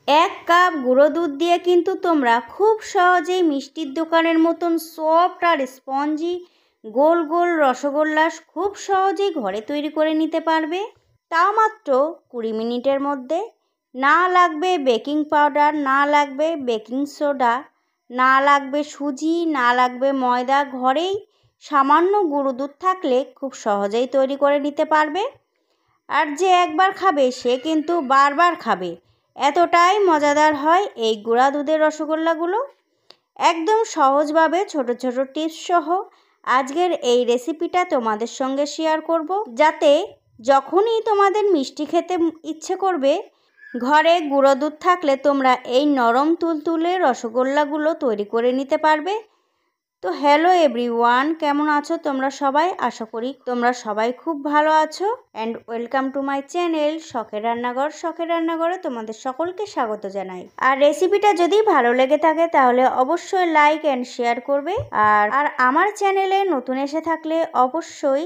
এক কাপ গুঁড়ো দুধ দিয়ে কিন্তু তোমরা খুব সহজেই মিষ্টির দোকানের মতন সফট আর স্পঞ্জি গোল গোল রসগোল্লা খুব সহজেই ঘরে তৈরি করে নিতে পারবে, তাও মাত্র 20 মিনিটের মধ্যে। না লাগবে বেকিং পাউডার, না লাগবে বেকিং সোডা, না লাগবে সুজি, না লাগবে ময়দা। ঘরেই সামান্য গুঁড়ো দুধ থাকলে খুব সহজেই তৈরি করে নিতে পারবে। আর যে একবার খাবে সে কিন্তু বারবার খাবে, এতটাই মজাদার হয় এই গুঁড়া দুধের রসগোল্লাগুলো। একদম সহজভাবে ছোট ছোট টিপস সহ আজকের এই রেসিপিটা তোমাদের সঙ্গে শেয়ার করব, যাতে যখনই তোমাদের মিষ্টি খেতে ইচ্ছে করবে ঘরে গুঁড়ো দুধ থাকলে তোমরা এই নরম তুলতুলে রসগোল্লাগুলো তৈরি করে নিতে পারবে। তো হ্যালো এভরিওয়ান, কেমন আছো তোমরা সবাই? আশা করি তোমরা সবাই খুব ভালো আছো। And welcome to my channel শখের রান্নাঘর। শখের রান্নাঘরে তোমাদের সকলকে স্বাগত জানাই। আর রেসিপিটা যদি ভালো লেগে থাকে তাহলে অবশ্যই লাইক অ্যান্ড শেয়ার করবে। আর আমার চ্যানেলে নতুন এসে থাকলে অবশ্যই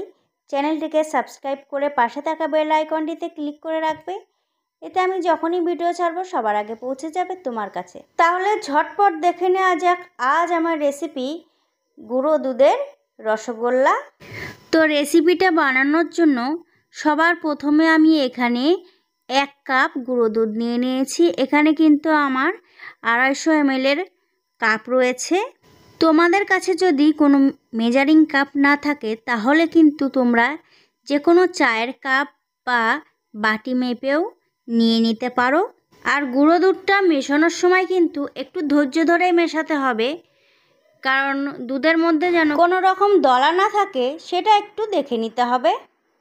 চ্যানেলটিকে সাবস্ক্রাইব করে পাশে থাকা বেল আইকনটিতে ক্লিক করে রাখবে, এতে আমি যখনই ভিডিও ছাড়বো সবার আগে পৌঁছে যাবে তোমার কাছে। তাহলে ঝটপট দেখে নেওয়া যাক আজ আমার রেসিপি গুঁড়ো দুধের রসগোল্লা। তো রেসিপিটা বানানোর জন্য সবার প্রথমে আমি এখানে 1 কাপ গুঁড়ো দুধ নিয়ে নিয়েছি। এখানে কিন্তু আমার 250 ml কাপ রয়েছে। তোমাদের কাছে যদি কোনো মেজারিং কাপ না থাকে তাহলে কিন্তু তোমরা যে কোনো চায়ের কাপ বা বাটি মেপেও নিয়ে নিতে পারো। আর গুঁড়ো দুধটা মেশানোর সময় কিন্তু একটু ধৈর্য ধরে মেশাতে হবে, কারণ দুধের মধ্যে যেন কোনো রকম দলা না থাকে সেটা একটু দেখে নিতে হবে।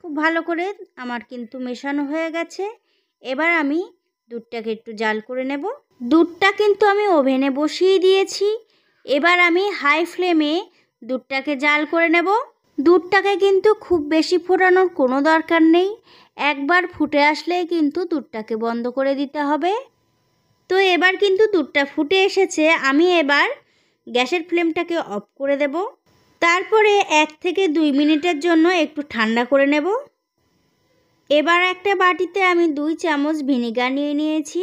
খুব ভালো করে আমার কিন্তু মেশানো হয়ে গেছে। এবার আমি দুধটাকে একটু জাল করে নেব। দুধটা কিন্তু আমি ওভেনে বসিয়ে দিয়েছি। এবার আমি হাই ফ্লেমে দুধটাকে জাল করে নেব। দুধটাকে কিন্তু খুব বেশি ফোটানোর কোনো দরকার নেই, একবার ফুটে আসলেই কিন্তু দুধটাকে বন্ধ করে দিতে হবে। তো এবার কিন্তু দুধটা ফুটে এসেছে, আমি এবার গ্যাসের ফ্লেমটাকে অফ করে দেব। তারপরে 1 থেকে 2 মিনিটের জন্য একটু ঠান্ডা করে নেব। এবার একটা বাটিতে আমি 2 চামচ ভিনিগার নিয়ে নিয়েছি,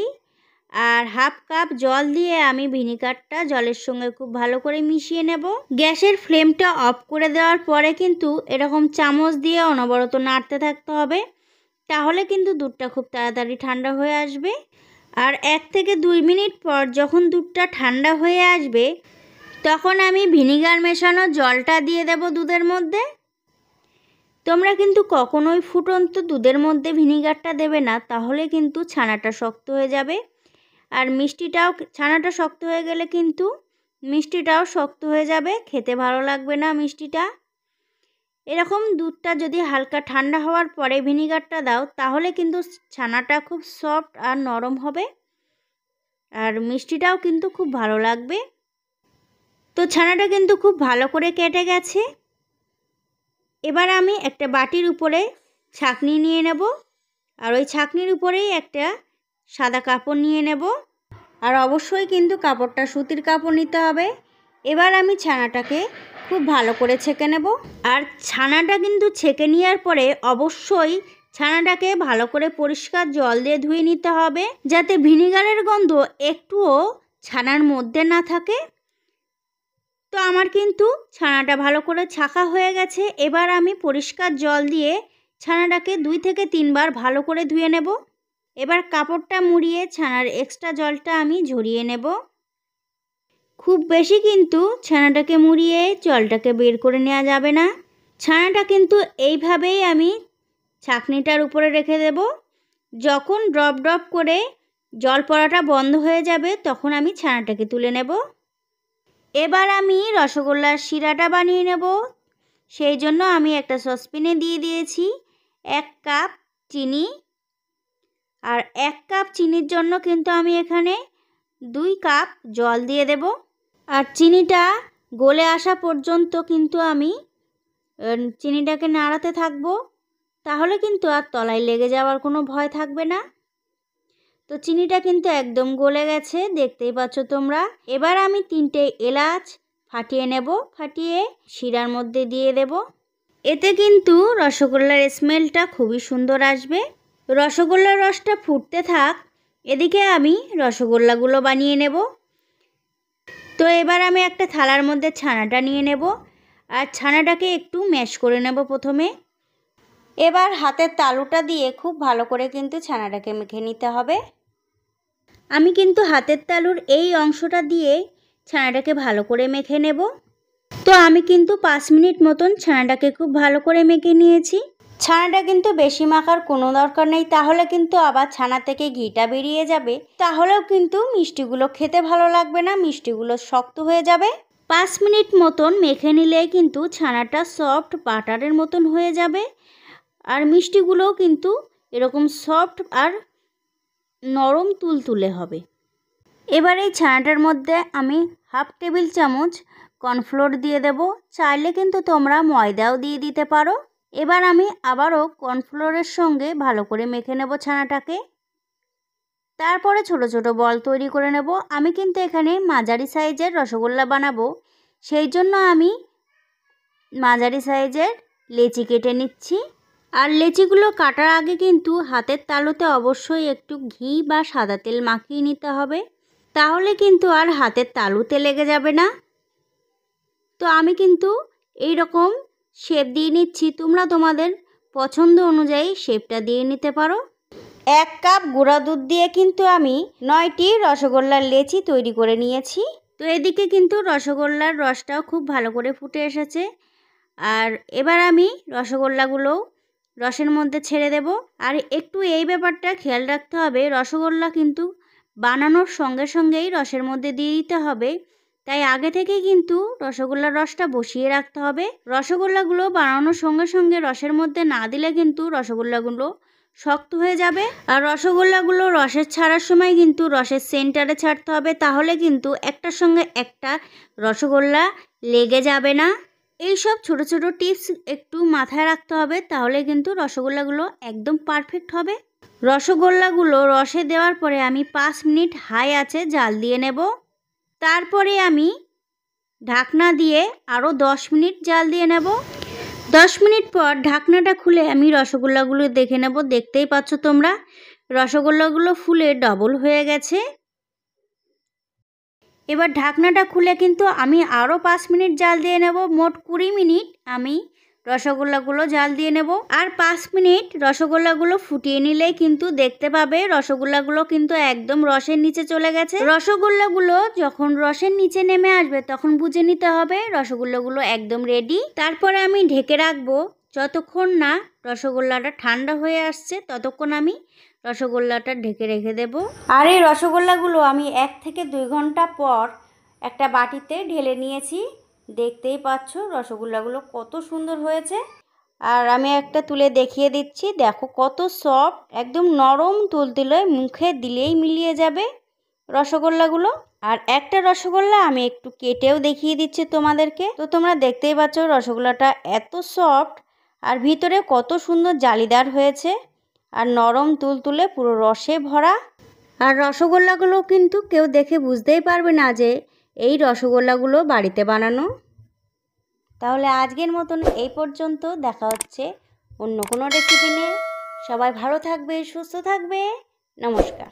আর হাফ কাপ জল দিয়ে আমি ভিনিগারটা জলের সঙ্গে খুব ভালো করে মিশিয়ে নেব। গ্যাসের ফ্লেমটা অফ করে দেওয়ার পরে কিন্তু এরকম চামচ দিয়ে অনবরত নাড়তে থাকতে হবে, তাহলে কিন্তু দুধটা খুব তাড়াতাড়ি ঠান্ডা হয়ে আসবে। আর 1 থেকে 2 মিনিট পর যখন দুধটা ঠান্ডা হয়ে আসবে তখন আমি ভিনিগার মেশানো জলটা দিয়ে দেব দুধের মধ্যে। তোমরা কিন্তু কখনোই ফুটন্ত দুধের মধ্যে ভিনিগারটা দেবে না, তাহলে কিন্তু ছানাটা শক্ত হয়ে যাবে। আর মিষ্টিটাও, ছানাটা শক্ত হয়ে গেলে কিন্তু মিষ্টিটাও শক্ত হয়ে যাবে, খেতে ভালো লাগবে না মিষ্টিটা। এরকম দুধটা যদি হালকা ঠান্ডা হওয়ার পরে ভিনিগারটা দাও তাহলে কিন্তু ছানাটা খুব সফট আর নরম হবে, আর মিষ্টিটাও কিন্তু খুব ভালো লাগবে। তো ছানাটা কিন্তু খুব ভালো করে কেটে গেছে। এবার আমি একটা বাটির উপরে ছাঁকনি নিয়ে নেব, আর ওই ছাঁকনির উপরেই একটা সাদা কাপড় নিয়ে নেব, আর অবশ্যই কিন্তু কাপড়টা সুতির কাপড় নিতে হবে। এবার আমি ছানাটাকে খুব ভালো করে ছেঁকে নেব। আর ছানাটা কিন্তু ছেঁকে নেওয়ার পরে অবশ্যই ছানাটাকে ভালো করে পরিষ্কার জল দিয়ে ধুয়ে নিতে হবে, যাতে ভিনিগারের গন্ধ একটুও ছানার মধ্যে না থাকে। তো আমার কিন্তু ছানাটা ভালো করে ছাঁকা হয়ে গেছে। এবার আমি পরিষ্কার জল দিয়ে ছানাটাকে 2 থেকে 3 বার ভালো করে ধুয়ে নেব। এবার কাপড়টা মুড়িয়ে ছানার এক্সট্রা জলটা আমি ঝরিয়ে নেব। খুব বেশি কিন্তু ছানাটাকে মুড়িয়ে জলটাকে বের করে নেওয়া যাবে না। ছানাটা কিন্তু এইভাবেই আমি ছাঁকনিটার উপরে রেখে দেব। যখন ড্রপ ড্রপ করে জল পড়াটা বন্ধ হয়ে যাবে তখন আমি ছানাটাকে তুলে নেব। এবার আমি রসগোল্লার শিরাটা বানিয়ে নেব। সেই জন্য আমি একটা সসপ্যানে দিয়ে দিয়েছি 1 কাপ চিনি। আর 1 কাপ চিনির জন্য কিন্তু আমি এখানে 2 কাপ জল দিয়ে দেব। আর চিনিটা গলে আসা পর্যন্ত কিন্তু আমি চিনিটাকে নাড়াতে থাকবো, তাহলে কিন্তু আর তলায় লেগে যাওয়ার কোনো ভয় থাকবে না। তো চিনিটা কিন্তু একদম গলে গেছে, দেখতেই পাচ্ছ তোমরা। এবার আমি 3টে এলাচ ফাটিয়ে নেব, ফাটিয়ে শিরার মধ্যে দিয়ে দেব। এতে কিন্তু রসগোল্লার স্মেলটা খুবই সুন্দর আসবে। রসগোল্লার রসটা ফুটতে থাক, এদিকে আমি রসগোল্লাগুলো বানিয়ে নেব। তো এবার আমি একটা থালার মধ্যে ছানাটা নিয়ে নেব আর ছানাটাকে একটু ম্যাশ করে নেব প্রথমে। এবার হাতের তালুটা দিয়ে খুব ভালো করে কিন্তু ছানাটাকে মেখে নিতে হবে। আমি কিন্তু হাতের তালুর এই অংশটা দিয়ে ছানাটাকে ভালো করে মেখে নেব। তো আমি কিন্তু 5 মিনিট মতন ছানাটাকে খুব ভালো করে মেখে নিয়েছি। ছানাটা কিন্তু বেশি মাখার কোনো দরকার নেই, তাহলে কিন্তু আবার ছানা থেকে ঘিটা বেরিয়ে যাবে, তাহলেও কিন্তু মিষ্টিগুলো খেতে ভালো লাগবে না, মিষ্টিগুলো শক্ত হয়ে যাবে। 5 মিনিট মতন মেখে নিলেই কিন্তু ছানাটা সফট বাটারের মতন হয়ে যাবে আর মিষ্টিগুলোও কিন্তু এরকম সফট আর নরম তুলতুলে হবে। এবার এই ছানাটার মধ্যে আমি হাফ টেবিল চামচ কর্নফ্লোর দিয়ে দেব, চাইলে কিন্তু তোমরা ময়দাও দিয়ে দিতে পারো। এবার আমি আবারও কর্নফ্লোরের সঙ্গে ভালো করে মেখে নেব ছানাটাকে। তারপরে ছোট ছোট বল তৈরি করে নেব। আমি কিন্তু এখানে মাঝারি সাইজের রসগোল্লা বানাবো, সেই জন্য আমি মাঝারি সাইজের লেচি কেটে নিচ্ছি। আর লেচিগুলো কাটার আগে কিন্তু হাতের তালুতে অবশ্যই একটু ঘি বা সাদা তেল মাখিয়ে নিতে হবে, তাহলে কিন্তু আর হাতের তালুতে লেগে যাবে না। তো আমি কিন্তু এই রকম শেপ দিয়ে নিচ্ছি, তোমরা তোমাদের পছন্দ অনুযায়ী শেপটা দিয়ে নিতে পারো। 1 কাপ গুঁড়া দুধ দিয়ে কিন্তু আমি 9টি রসগোল্লার লেচি তৈরি করে নিয়েছি। তো এদিকে কিন্তু রসগোল্লার রসটাও খুব ভালো করে ফুটে এসেছে। আর এবার আমি রসগোল্লাগুলো রসের মধ্যে ছেড়ে দেব। আর একটু এই ব্যাপারটা খেয়াল রাখতে হবে, রসগোল্লা কিন্তু বানানোর সঙ্গে সঙ্গেই রসের মধ্যে দিয়ে দিতে হবে, তাই আগে থেকেই কিন্তু রসগোল্লার রসটা বসিয়ে রাখতে হবে। রসগোল্লাগুলো বানানোর সঙ্গে সঙ্গে রসের মধ্যে না দিলে কিন্তু রসগোল্লাগুলো শক্ত হয়ে যাবে। আর রসগোল্লাগুলো রসের ছাড়ার সময় কিন্তু রসের সেন্টারে ছাড়তে হবে, তাহলে কিন্তু একটার সঙ্গে একটা রসগোল্লা লেগে যাবে না। এই সব ছোট ছোট টিপস একটু মাথায় রাখতে হবে, তাহলে কিন্তু রসগোল্লাগুলো একদম পারফেক্ট হবে। রসগোল্লাগুলো রসে দেওয়ার পরে আমি 5 মিনিট হাই আঁচে জাল দিয়ে নেব। তারপরে আমি ঢাকনা দিয়ে আরও 10 মিনিট জাল দিয়ে নেব। 10 মিনিট পর ঢাকনাটা খুলে আমি রসগোল্লাগুলো দেখে নেব। দেখতেই পাচ্ছ তোমরা, রসগোল্লাগুলো ফুলে ডবল হয়ে গেছে। এবার ঢাকনাটা খুলে কিন্তু আমি আরও 5 মিনিট জাল দিয়ে নেব। মোট 20 মিনিট আমি রসগোল্লাগুলো জাল দিয়ে নেব। আর 5 মিনিট রসগোল্লাগুলো ফুটিয়ে নিলেই কিন্তু দেখতে পাবে রসগোল্লাগুলো কিন্তু একদম রসের নিচে চলে গেছে। রসগোল্লাগুলো যখন রসের নিচে নেমে আসবে তখন বুঝে নিতে হবে রসগোল্লাগুলো একদম রেডি। তারপরে আমি ঢেকে রাখবো যতক্ষণ না রসগোল্লাটা ঠান্ডা হয়ে আসছে, ততক্ষণ আমি রসগোল্লাটা ঢেকে রেখে দেব। আর এই রসগোল্লাগুলো আমি 1 থেকে 2 ঘন্টা পর একটা বাটিতে ঢেলে নিয়েছি। দেখতেই পাচ্ছ রসগোল্লাগুলো কত সুন্দর হয়েছে। আর আমি একটা তুলে দেখিয়ে দিচ্ছি, দেখো কত সফট, একদম নরম তুলতুলে, মুখে দিলেই মিলিয়ে যাবে রসগোল্লাগুলো। আর একটা রসগোল্লা আমি একটু কেটেও দেখিয়ে দিচ্ছি তোমাদেরকে। তো তোমরা দেখতেই পাচ্ছ রসগোল্লাটা এত সফট আর ভিতরে কত সুন্দর জালিদার হয়েছে আর নরম তুলতুলে পুরো রসে ভরা। আর রসগোল্লাগুলো কিন্তু কেউ দেখে বুঝতেই পারবে না যে এই রসগোল্লাগুলো বাড়িতে বানানো। তাহলে আজকের মতন এই পর্যন্ত, দেখা হচ্ছে অন্য কোনো রেসিপি নিয়ে। সবাই ভালো থাকবে, সুস্থ থাকবে। নমস্কার।